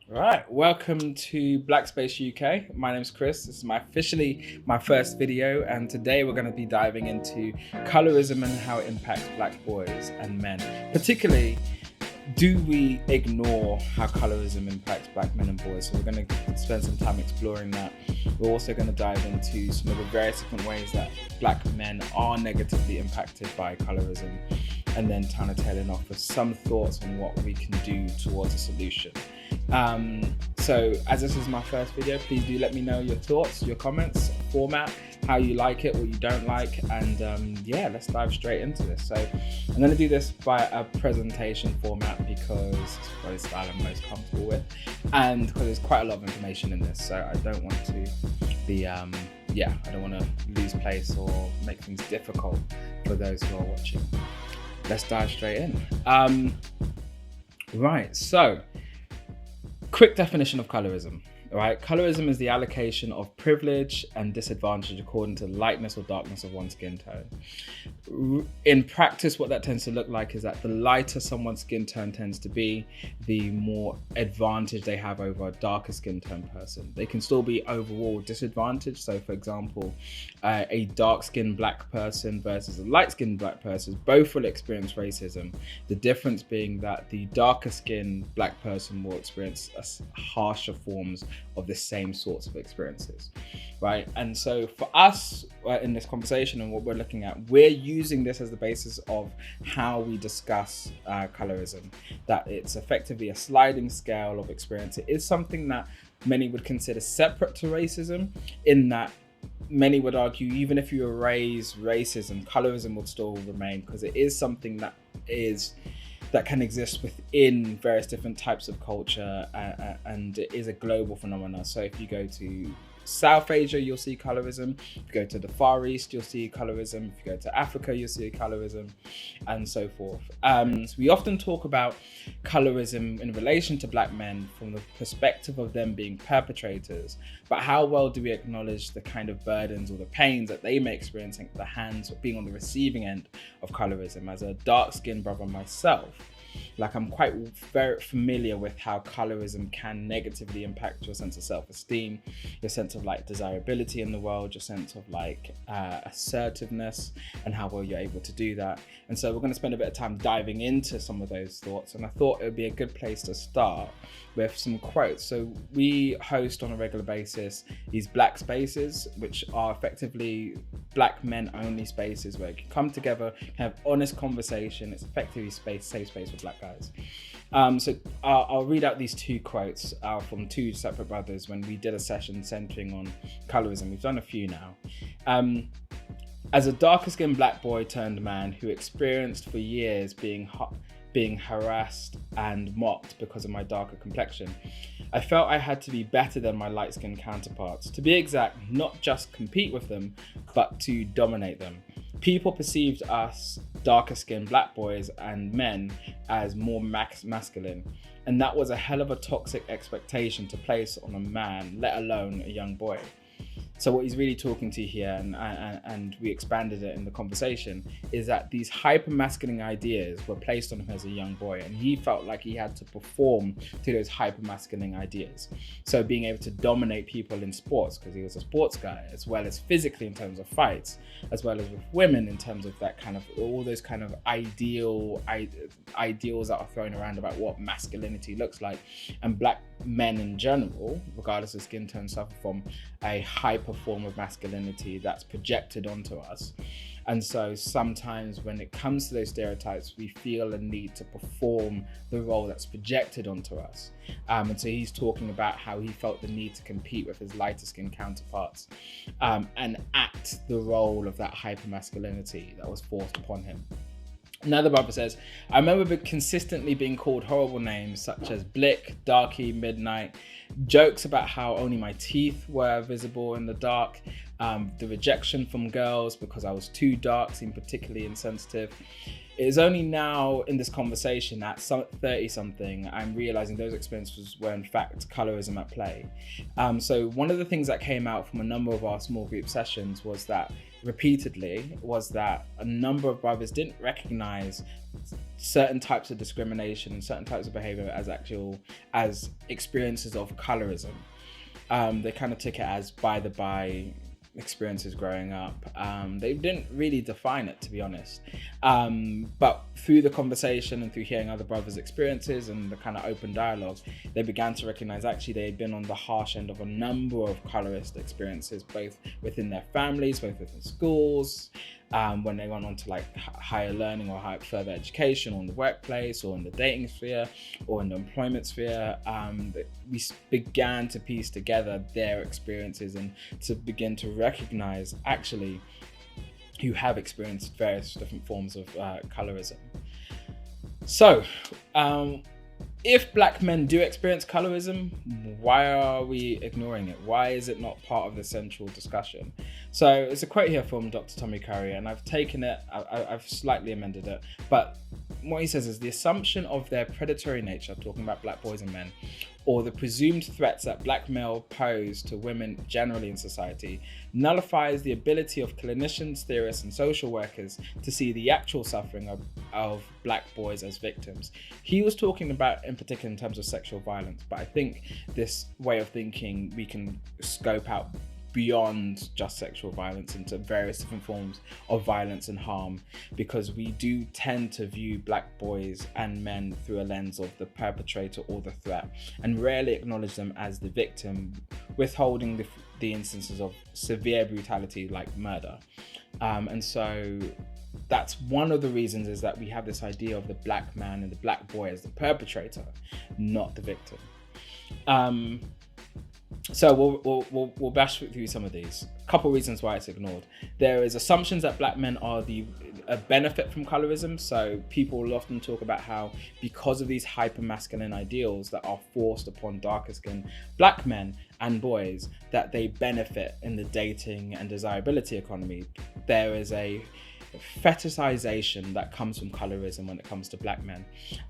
Right, welcome to Black Space UK. My name's Chris. This is officially my first video, and today we're going to be diving into colorism and how it impacts Black boys and men. Particularly, do we ignore how colorism impacts Black men and boys? So we're going to spend some time exploring that. We're also going to dive into some of the various different ways that Black men are negatively impacted by colorism, and then kind of tailing off with some thoughts on what we can do towards a solution. So as this is my first video, please do let me know your thoughts, your comments, format, how you like it, what you don't like, and yeah, let's dive straight into this. So I'm going to do this by a presentation format because it's probably the style I'm most comfortable with, and because there's quite a lot of information in this, so I don't want to be I don't want to lose place or make things difficult for those who are watching. Let's dive straight in. Right, so quick definition of colorism. Right, colorism is the allocation of privilege and disadvantage according to the lightness or darkness of one's skin tone. In practice, what that tends to look like is that the lighter someone's skin tone tends to be, the more advantage they have over a darker skin tone person. They can still be overall disadvantaged. So for example, a dark-skinned Black person versus a light-skinned Black person, both will experience racism. The difference being that the darker-skinned Black person will experience harsher forms of the same sorts of experiences, right? And so for us in this conversation and what we're looking at, we're using this as the basis of how we discuss colorism, that it's effectively a sliding scale of experience. It is something that many would consider separate to racism, in that many would argue even if you erase racism, colorism would still remain, because it is something that can exist within various different types of culture, and it is a global phenomenon. So if you go to South Asia, you'll see colorism. If you go to the Far East, you'll see colorism. If you go to Africa, you'll see colorism, and so forth. So we often talk about colorism in relation to Black men from the perspective of them being perpetrators, but how well do we acknowledge the kind of burdens or the pains that they may experience at the hands of being on the receiving end of colorism? As a dark-skinned brother myself, I'm quite very familiar with how colorism can negatively impact your sense of self-esteem, your sense of desirability in the world, your sense of assertiveness, and how well you're able to do that. And so we're going to spend a bit of time diving into some of those thoughts, and I thought it would be a good place to start with some quotes. So we host on a regular basis these Black spaces, which are effectively Black men only spaces where you can come together, have honest conversation. It's effectively safe space for Black guys. So I'll read out these two quotes from two separate brothers when we did a session centering on colorism. We've done a few now. As a darker skinned Black boy turned man who experienced for years being harassed and mocked because of my darker complexion, I felt I had to be better than my light-skinned counterparts. To be exact, not just compete with them, but to dominate them. People perceived us darker-skinned Black boys and men as more masculine, and that was a hell of a toxic expectation to place on a man, let alone a young boy. So what he's really talking to here, and we expanded it in the conversation, is that these hyper-masculine ideas were placed on him as a young boy, and he felt like he had to perform to those hyper-masculine ideas. So being able to dominate people in sports, because he was a sports guy, as well as physically in terms of fights, as well as with women in terms of that kind of, all those kind of ideals that are thrown around about what masculinity looks like. And Black men in general, regardless of skin tone, suffer from a hyper form of masculinity that's projected onto us. And so sometimes when it comes to those stereotypes, we feel a need to perform the role that's projected onto us. And so he's talking about how he felt the need to compete with his lighter skinned counterparts and act the role of that hyper masculinity that was forced upon him. Another brother says, I remember consistently being called horrible names such as Blick, Darky, Midnight, jokes about how only my teeth were visible in the dark, the rejection from girls because I was too dark seemed particularly insensitive. It is only now in this conversation at 30-something, I'm realizing those experiences were in fact colorism at play. So one of the things that came out from a number of our small group sessions was that a number of brothers didn't recognize certain types of discrimination and certain types of behavior as experiences of colorism. They kind of took it as by the by experiences growing up. They didn't really define it, to be honest. But through the conversation and through hearing other brothers' experiences and the kind of open dialogue, they began to recognize actually they had been on the harsh end of a number of colorist experiences, both within their families, both within schools, when they went on to like higher learning or further education, or in the workplace, or in the dating sphere, or in the employment sphere. We began to piece together their experiences and to begin to recognize actually who have experienced various different forms of colorism. So, if Black men do experience colorism, why are we ignoring it? Why is it not part of the central discussion? So it's a quote here from Dr. Tommy Curry, and I've taken it, I've slightly amended it, but what he says is the assumption of their predatory nature, talking about Black boys and men, or the presumed threats that Black male pose to women generally in society, nullifies the ability of clinicians, theorists, and social workers to see the actual suffering of Black boys as victims. He was talking about, in particular, in terms of sexual violence, but I think this way of thinking we can scope out beyond just sexual violence into various different forms of violence and harm, because we do tend to view Black boys and men through a lens of the perpetrator or the threat, and rarely acknowledge them as the victim, withholding the instances of severe brutality like murder. And so that's one of the reasons, is that we have this idea of the Black man and the Black boy as the perpetrator, not the victim. So we'll bash through some of these. A couple reasons why it's ignored. There is assumptions that Black men are a benefit from colorism. So people will often talk about how, because of these hyper masculine ideals that are forced upon darker skinned Black men and boys, that they benefit in the dating and desirability economy. There is a fetishization that comes from colorism when it comes to Black men,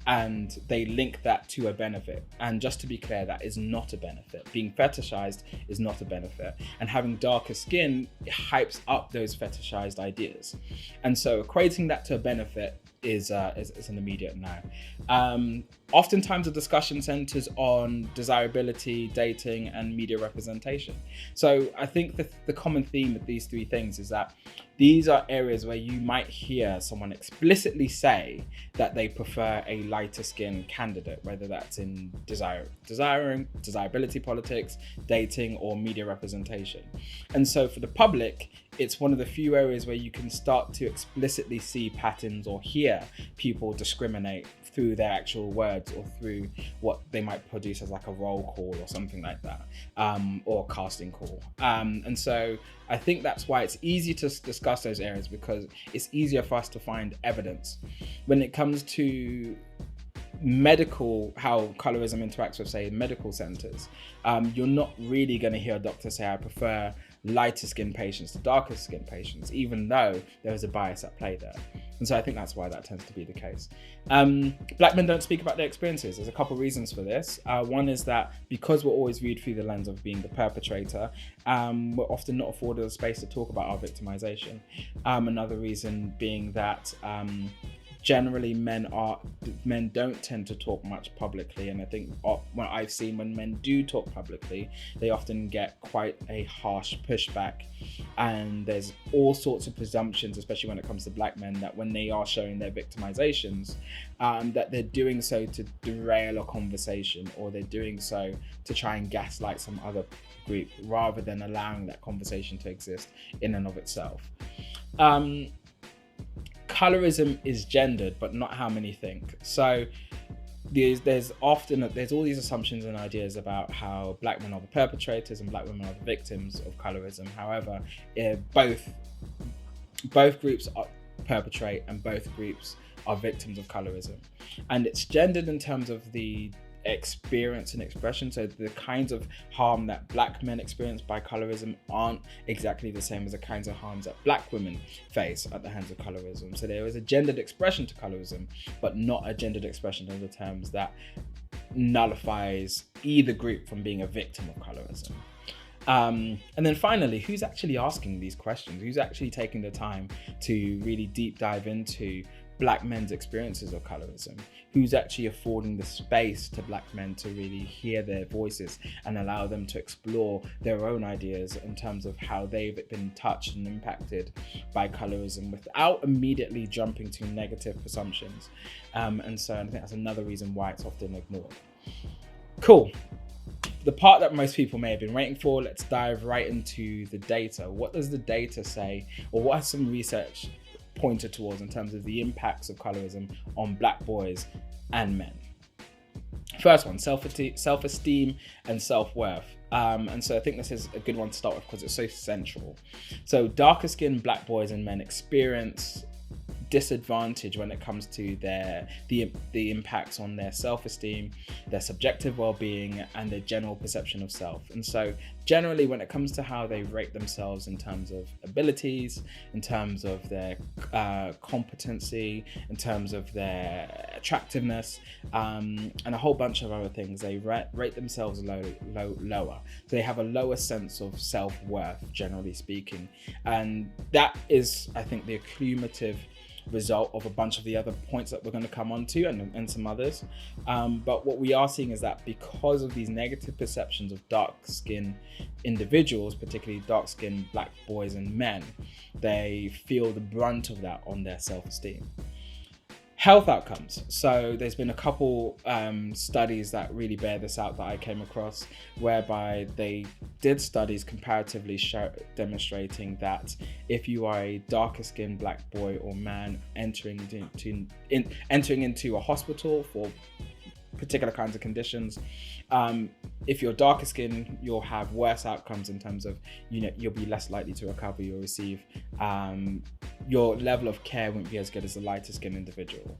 and they link that to a benefit. And just to be clear, that is not a benefit. Being fetishized is not a benefit, and having darker skin hypes up those fetishized ideas, and so equating that to a benefit is an immediate no. Oftentimes the discussion centers on desirability, dating, and media representation. So I think the common theme with these three things is that these are areas where you might hear someone explicitly say that they prefer a lighter skinned candidate, whether that's in desirability politics, dating, or media representation. And so for the public, it's one of the few areas where you can start to explicitly see patterns or hear people discriminate through their actual words, or through what they might produce as like a roll call or something like that, or a casting call. And so I think that's why it's easy to discuss those areas, because it's easier for us to find evidence. When it comes to medical, how colorism interacts with, say, medical centers, you're not really going to hear a doctor say, I prefer lighter skinned patients to darker skinned patients, even though there is a bias at play there. And so I think that's why that tends to be the case. Black men don't speak about their experiences. There's a couple of reasons for this. One is that because we're always viewed through the lens of being the perpetrator, we're often not afforded a space to talk about our victimization. Another reason being that generally men don't tend to talk much publicly, and I think what I've seen, when men do talk publicly, they often get quite a harsh pushback, and there's all sorts of presumptions, especially when it comes to Black men, that when they are showing their victimizations, that they're doing so to derail a conversation, or they're doing so to try and gaslight some other group, rather than allowing that conversation to exist in and of itself. Colorism is gendered, but not how many think. So there's all these assumptions and ideas about how Black men are the perpetrators and Black women are the victims of colorism. However, both groups perpetrate, and both groups are victims of colorism. And it's gendered in terms of the experience and expression. So the kinds of harm that Black men experience by colorism aren't exactly the same as the kinds of harms that Black women face at the hands of colorism. So there is a gendered expression to colorism, but not a gendered expression in the terms that nullifies either group from being a victim of colorism. And then finally, who's actually asking these questions? Who's actually taking the time to really deep dive into Black men's experiences of colorism, who's actually affording the space to Black men to really hear their voices and allow them to explore their own ideas in terms of how they've been touched and impacted by colorism without immediately jumping to negative presumptions. And so I think that's another reason why it's often ignored. Cool. The part that most people may have been waiting for, let's dive right into the data. What does the data say, or what has some research pointed towards in terms of the impacts of colorism on Black boys and men? First one, self-esteem and self-worth. And so I think this is a good one to start with because it's so central. So darker skinned Black boys and men experience disadvantage when it comes to the impacts on their self-esteem, their subjective well-being, and their general perception of self. And so generally when it comes to how they rate themselves in terms of abilities, in terms of their competency, in terms of their attractiveness, and a whole bunch of other things, they rate themselves lower. So they have a lower sense of self-worth, generally speaking. And that is, I think, the accumulative result of a bunch of the other points that we're going to come on to, and some others. But what we are seeing is that because of these negative perceptions of dark-skinned individuals, particularly dark-skinned Black boys and men, they feel the brunt of that on their self-esteem. Health outcomes. So there's been a couple studies that really bear this out that I came across, whereby they did studies comparatively demonstrating that if you are a darker skinned Black boy or man entering into a hospital for particular kinds of conditions, if you're darker skin, you'll have worse outcomes in terms of, you'll be less likely to recover, you'll receive, your level of care won't be as good as a lighter skinned individual.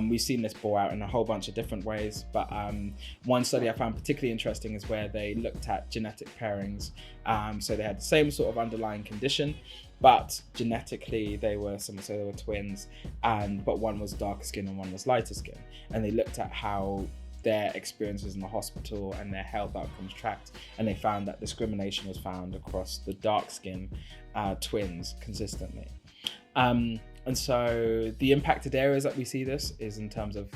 We've seen this bore out in a whole bunch of different ways, but one study I found particularly interesting is where they looked at genetic pairings. So they had the same sort of underlying condition, but genetically they were similar, so they were twins, but one was darker skin and one was lighter skin. And they looked at how their experiences in the hospital and their health outcomes tracked, and they found that discrimination was found across the dark skin twins consistently. And so the impacted areas that we see this is in terms of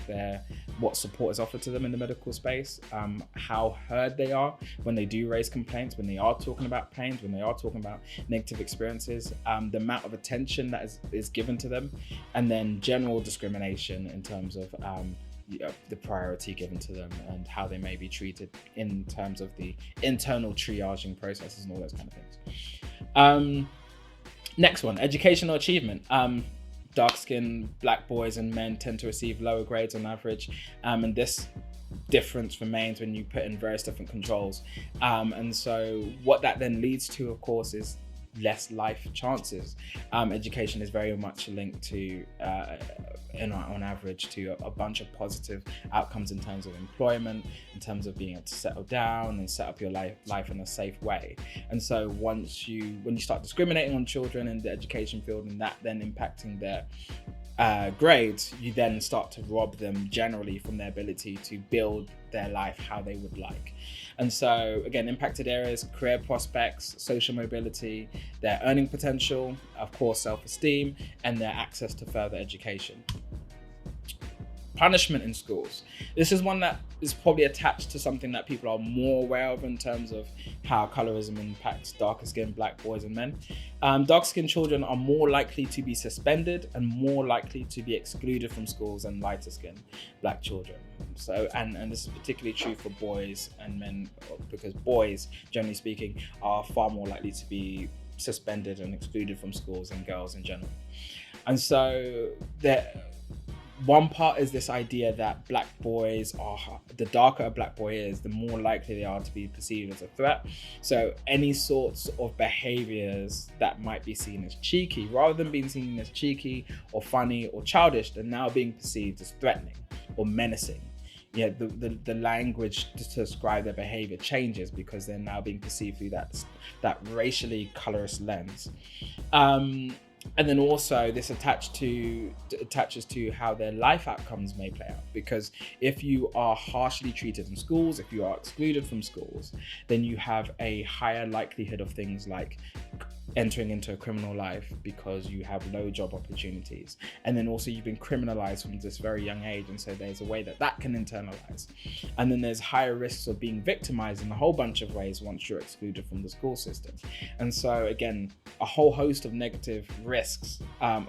what support is offered to them in the medical space, how heard they are when they do raise complaints, when they are talking about pains, when they are talking about negative experiences, the amount of attention that is given to them, and then general discrimination in terms of the priority given to them and how they may be treated in terms of the internal triaging processes and all those kind of things. Next one, educational achievement. Dark-skinned Black boys and men tend to receive lower grades on average, and this difference remains when you put in various different controls. And so what that then leads to, of course, is less life chances. Education is very much linked to, on average, to a bunch of positive outcomes in terms of employment, in terms of being able to settle down and set up your life in a safe way. And so when you start discriminating on children in the education field, and that then impacting their grades, you then start to rob them generally from their ability to build their life how they would like. And so again, impacted areas, career prospects, social mobility, their earning potential, of course, self-esteem, and their access to further education. Punishment in schools. This is one that is probably attached to something that people are more aware of in terms of how colorism impacts darker skinned Black boys and men. Dark skinned children are more likely to be suspended and more likely to be excluded from schools than lighter skinned Black children. So, and this is particularly true for boys and men, because boys, generally speaking, are far more likely to be suspended and excluded from schools than girls in general. And so one part is this idea that Black boys the darker a Black boy is, the more likely they are to be perceived as a threat. So any sorts of behaviors that might be seen as cheeky, rather than being seen as cheeky or funny or childish, they're now being perceived as threatening or menacing. The language to describe their behavior changes because they're now being perceived through that racially colorist lens. And then also this attaches to how their life outcomes may play out, because if you are harshly treated in schools, if you are excluded from schools, then you have a higher likelihood of things like entering into a criminal life because you have low job opportunities, and then also you've been criminalized from this very young age, and so there's a way that can internalize. And then there's higher risks of being victimized in a whole bunch of ways once you're excluded from the school system. And so again, a whole host of negative risks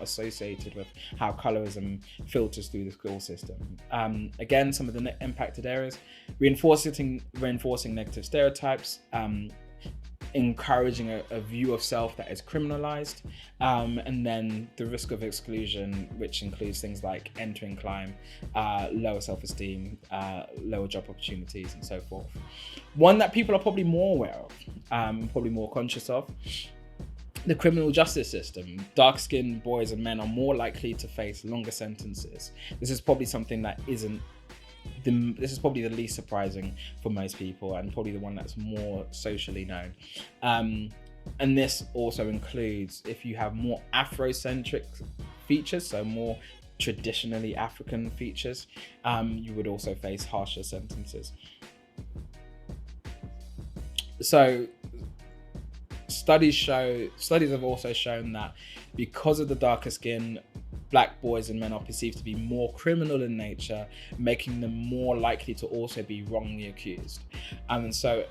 associated with how colorism filters through the school system. Again, some of the impacted areas: reinforcing negative stereotypes, encouraging a view of self that is criminalized, and then the risk of exclusion, which includes things like entering crime, lower self-esteem, lower job opportunities, and so forth. One that people are probably more aware of, probably more conscious of: the criminal justice system. Dark-skinned boys and men are more likely to face longer sentences. This is probably something that this is probably the least surprising for most people, and probably the one that's more socially known. And this also includes if you have more Afrocentric features, so more traditionally African features, you would also face harsher sentences. So studies have also shown that because of the darker skin, Black boys and men are perceived to be more criminal in nature, making them more likely to also be wrongly accused. And so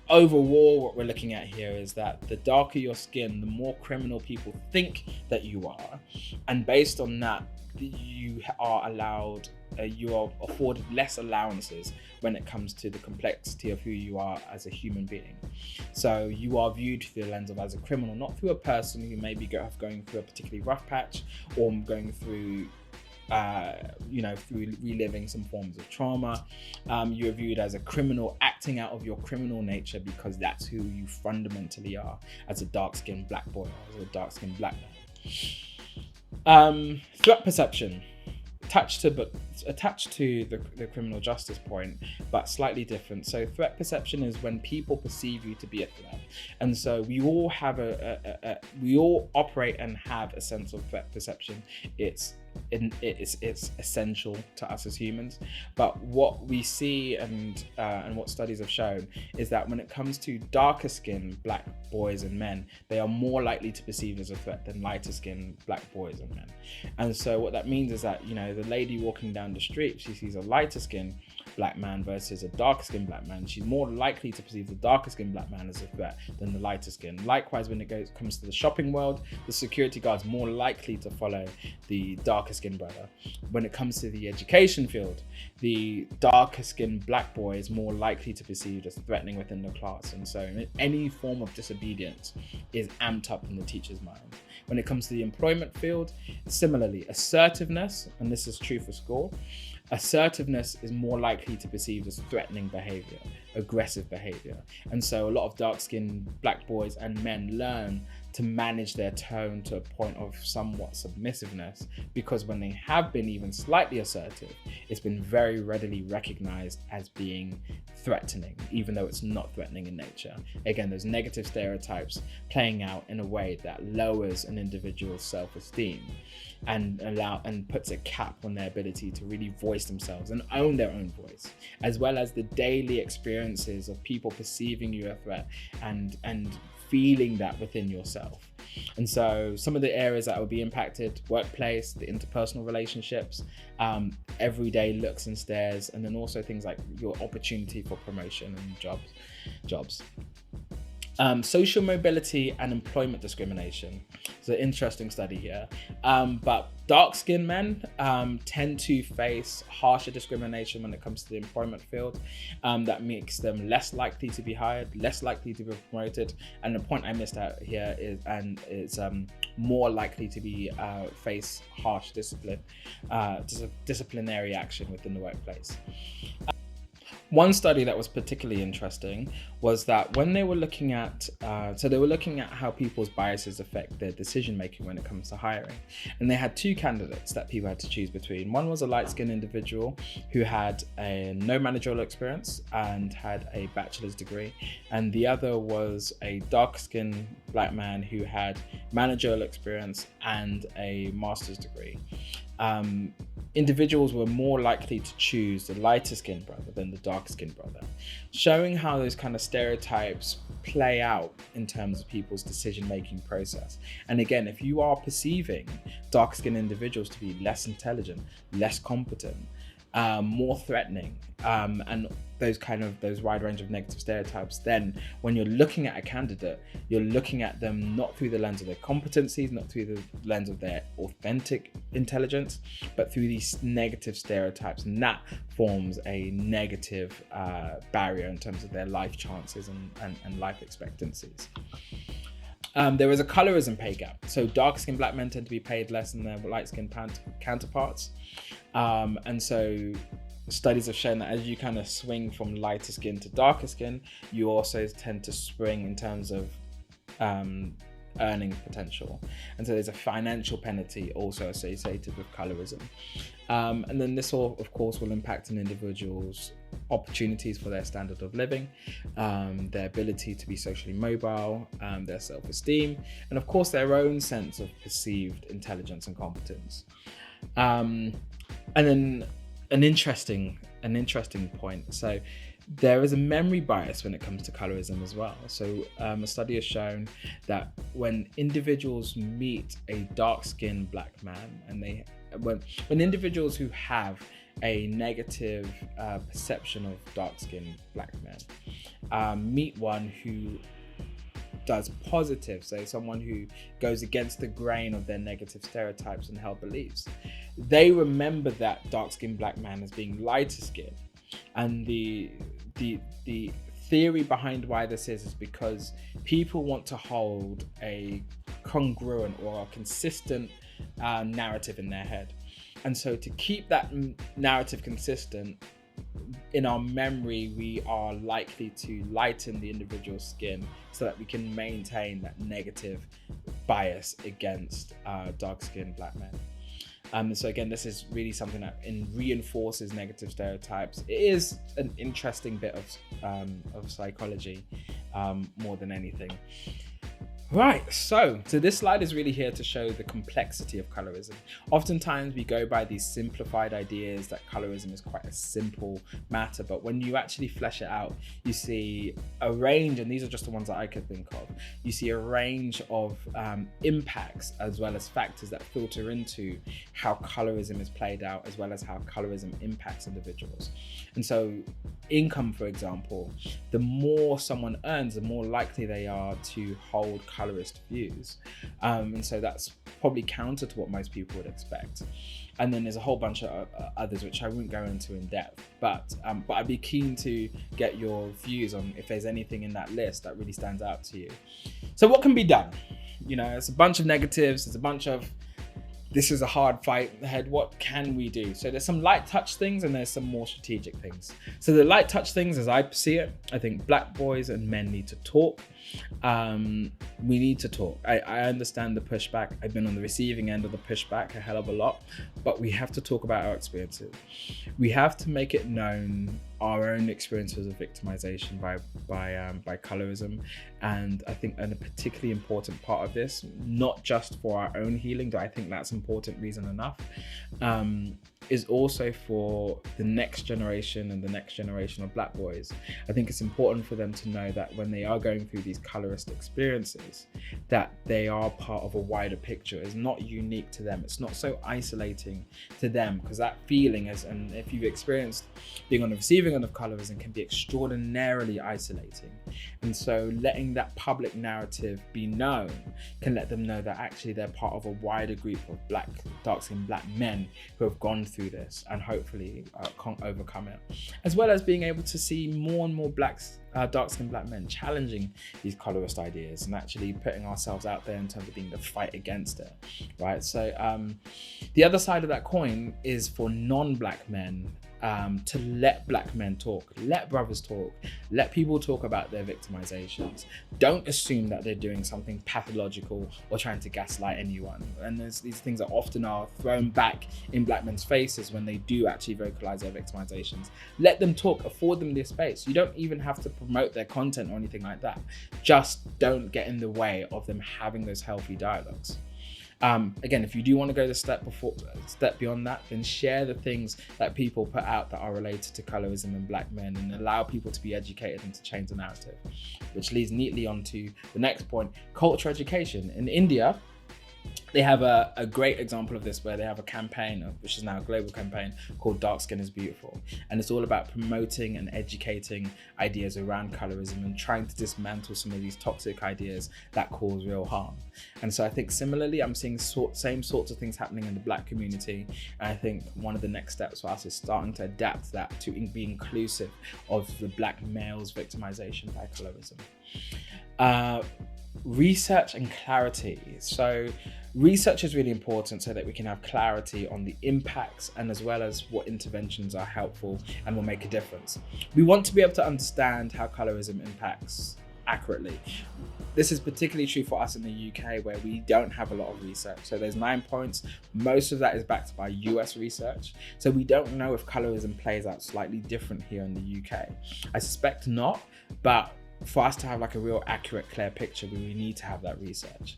overall, what we're looking at here is that the darker your skin, the more criminal people think that you are. And based on that, you are afforded less allowances when it comes to the complexity of who you are as a human being. So you are viewed through the lens of as a criminal, not through a person who may be going through a particularly rough patch, or going through through reliving some forms of trauma. You are viewed as a criminal acting out of your criminal nature because that's who you fundamentally are as a dark-skinned Black boy or as a dark-skinned Black man. Threat perception, attached to the criminal justice point, but slightly different. So threat perception is when people perceive you to be a threat, and so we all have we all operate and have a sense of threat perception. It's essential to us as humans. But what we see and what studies have shown is that when it comes to darker skinned Black boys and men, they are more likely to perceive as a threat than lighter skinned Black boys and men. And so what that means is that, the lady walking down the street, she sees a lighter skinned Black man versus a darker skinned Black man. She's more likely to perceive the darker skinned Black man as a threat than the lighter skin. Likewise, when it comes to the shopping world, the security guard's more likely to follow the darker skinned brother. When it comes to the education field, the darker skinned Black boy is more likely to be perceived as threatening within the class, and so any form of disobedience is amped up in the teacher's mind. When it comes to the employment field, similarly, assertiveness, and this is true for school, assertiveness is more likely to be perceived as threatening behavior, aggressive behavior. And so a lot of dark-skinned Black boys and men learn to manage their tone to a point of somewhat submissiveness, because when they have been even slightly assertive, it's been very readily recognized as being threatening, even though it's not threatening in nature. Again, those negative stereotypes playing out in a way that lowers an individual's self-esteem and puts a cap on their ability to really voice themselves and own their own voice, as well as the daily experiences of people perceiving you a threat and feeling that within yourself. And so some of the areas that will be impacted: workplace, the interpersonal relationships, everyday looks and stares, and then also things like your opportunity for promotion and jobs. Social mobility and employment discrimination. It's an interesting study here. But dark-skinned men tend to face harsher discrimination when it comes to the employment field. That makes them less likely to be hired, less likely to be promoted. And the point I missed out here is more likely to be face harsh disciplinary action within the workplace. One study that was particularly interesting was that when they were looking at, how people's biases affect their decision making when it comes to hiring. And they had two candidates that people had to choose between. One was a light-skinned individual who had no managerial experience and had a bachelor's degree. And the other was a dark-skinned Black man who had managerial experience and a master's degree. Individuals were more likely to choose the lighter skinned brother than the darker skinned brother, showing how those kind of stereotypes play out in terms of people's decision-making process. And again, if you are perceiving dark-skinned individuals to be less intelligent, less competent, more threatening, and those wide range of negative stereotypes, then when you're looking at a candidate, you're looking at them not through the lens of their competencies, not through the lens of their authentic intelligence, but through these negative stereotypes, and that forms a negative barrier in terms of their life chances and life expectancies. There is a colorism pay gap. So dark-skinned black men tend to be paid less than their light-skinned counterparts. And so studies have shown that as you kind of swing from lighter skin to darker skin, you also tend to swing in terms of earning potential. And so there's a financial penalty also associated with colorism. And then this all, of course, will impact an individual's opportunities for their standard of living, their ability to be socially mobile, their self-esteem, and of course their own sense of perceived intelligence and competence. And then an interesting point. So there is a memory bias when it comes to colorism as well. So a study has shown that when individuals meet a dark-skinned black man, and when individuals who have a negative perception of dark-skinned black men meet one who does positive, so someone who goes against the grain of their negative stereotypes and held beliefs, they remember that dark-skinned black man as being lighter skinned. And the theory behind why this is because people want to hold a congruent or a consistent narrative in their head. And so to keep that narrative consistent, in our memory, we are likely to lighten the individual's skin so that we can maintain that negative bias against dark-skinned black men. So again, this is really something that reinforces negative stereotypes. It is an interesting bit of psychology more than anything. Right, so this slide is really here to show the complexity of colorism. Oftentimes we go by these simplified ideas that colorism is quite a simple matter, but when you actually flesh it out, you see a range, and these are just the ones that I could think of, you see a range of impacts as well as factors that filter into how colorism is played out, as well as how colorism impacts individuals. And so income, for example, the more someone earns, the more likely they are to hold colorist views, and so that's probably counter to what most people would expect. And then there's a whole bunch of others which I won't go into in depth, but I'd be keen to get your views on if there's anything in that list that really stands out to you. So what can be done? You know, it's a bunch of negatives, it's a bunch of this is a hard fight ahead. What can we do? So there's some light touch things and there's some more strategic things. So the light touch things, as I see it, I think black boys and men need to talk. We need to talk. I understand the pushback. I've been on the receiving end of the pushback a hell of a lot, but we have to talk about our experiences. We have to make it known our own experiences of victimization by colorism. And I think a particularly important part of this, not just for our own healing, though I think that's important reason enough, is also for the next generation and the next generation of black boys. I think it's important for them to know that when they are going through these colorist experiences, that they are part of a wider picture. It's not unique to them. It's not so isolating to them, because that feeling is, and if you've experienced being on the receiving end of colorism, can be extraordinarily isolating. And so letting that public narrative be known can let them know that actually they're part of a wider group of dark-skinned black men who have gone through this and hopefully overcome it, as well as being able to see more and more dark-skinned black men challenging these colorist ideas and actually putting ourselves out there in terms of being the fight against it, right? So the other side of that coin is for non-black men to let black men talk, let brothers talk, let people talk about their victimizations. Don't assume that they're doing something pathological or trying to gaslight anyone. And these things are often thrown back in black men's faces when they do actually vocalize their victimizations. Let them talk, afford them this space. You don't even have to promote their content or anything like that. Just don't get in the way of them having those healthy dialogues. Again, if you do want to go the step beyond that, then share the things that people put out that are related to colorism and Black men, and allow people to be educated and to change the narrative, which leads neatly on to the next point: culture education. In India, they have a great example of this, where they have a campaign, which is now a global campaign, called Dark Skin is Beautiful. And it's all about promoting and educating ideas around colorism and trying to dismantle some of these toxic ideas that cause real harm. And so I think similarly, I'm seeing same sorts of things happening in the Black community. And I think one of the next steps for us is starting to adapt that to be inclusive of the Black male's victimization by colorism. Research and clarity. So research is really important so that we can have clarity on the impacts, and as well as what interventions are helpful and will make a difference. We want to be able to understand how colorism impacts accurately. This is particularly true for us in the UK, where we don't have a lot of research. So there's 9 points. Most of that is backed by US research. So we don't know if colorism plays out slightly different here in the UK. I suspect not, but for us to have like a real accurate, clear picture, we need to have that research.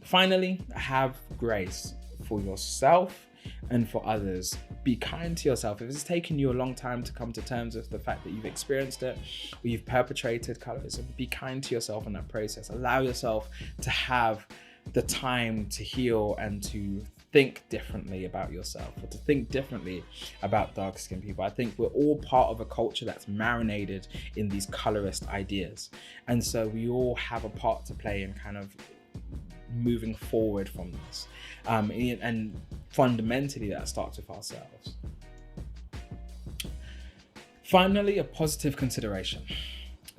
Finally, have grace for yourself and for others. Be kind to yourself. If it's taken you a long time to come to terms with the fact that you've experienced it, or you've perpetrated colorism, be kind to yourself in that process. Allow yourself to have the time to heal and to think differently about yourself, or to think differently about dark-skinned people. I think we're all part of a culture that's marinated in these colorist ideas. And so we all have a part to play in kind of moving forward from this. And fundamentally, that starts with ourselves. Finally, a positive consideration.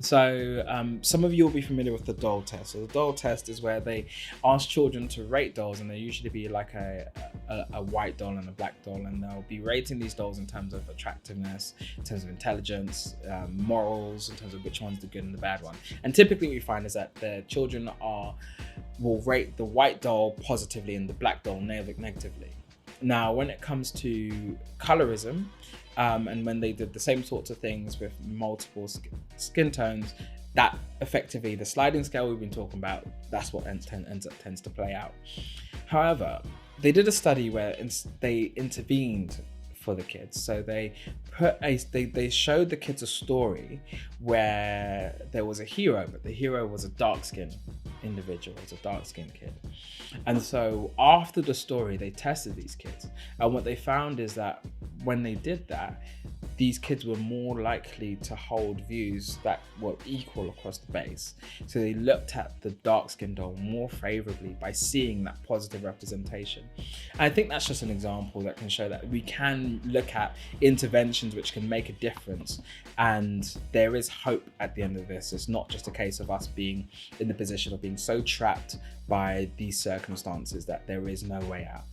So some of you will be familiar with the doll test. So the doll test is where they ask children to rate dolls, and they usually be like a white doll and a black doll, and they'll be rating these dolls in terms of attractiveness, in terms of intelligence, morals, in terms of which one's the good and the bad one. And typically what we find is that the children will rate the white doll positively and the black doll negatively. Now, when it comes to colorism, and when they did the same sorts of things with multiple skin tones, that effectively, the sliding scale we've been talking about, that's what tends to play out. However, they did a study where they intervened for the kids. So they showed the kids a story where there was a hero, but the hero was a dark-skinned individual, was a dark-skinned kid. And so after the story, they tested these kids. And what they found is that when they did that, these kids were more likely to hold views that were equal across the base. So they looked at the dark-skinned doll more favorably by seeing that positive representation. And I think that's just an example that can show that we can look at interventions which can make a difference, and there is hope at the end of this. It's not just a case of us being in the position of being so trapped by these circumstances that there is no way out.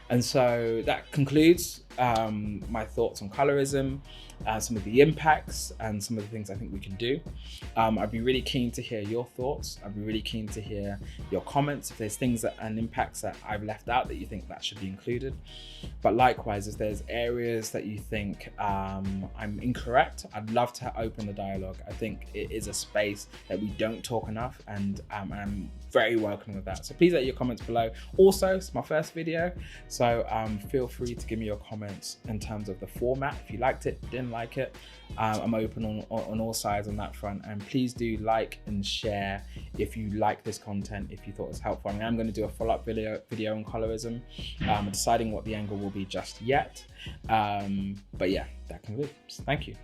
And so that concludes my thoughts on colorism, some of the impacts and some of the things I think we can do. I'd be really keen to hear your thoughts. I'd be really keen to hear your comments if there's things and impacts that I've left out that you think that should be included. But likewise, if there's areas that you think I'm incorrect, I'd love to open the dialogue. I think it is a space that we don't talk enough, and I'm very welcoming of that. So please let your comments below. Also, it's my first video, so feel free to give me your comments in terms of the format. If you liked it, didn't like it, I'm open on all sides on that front. And please do like and share if you like this content, if you thought it was helpful. I mean, I'm going to do a follow-up video on colorism. I'm deciding what the angle will be just yet. But yeah, that concludes. Thank you.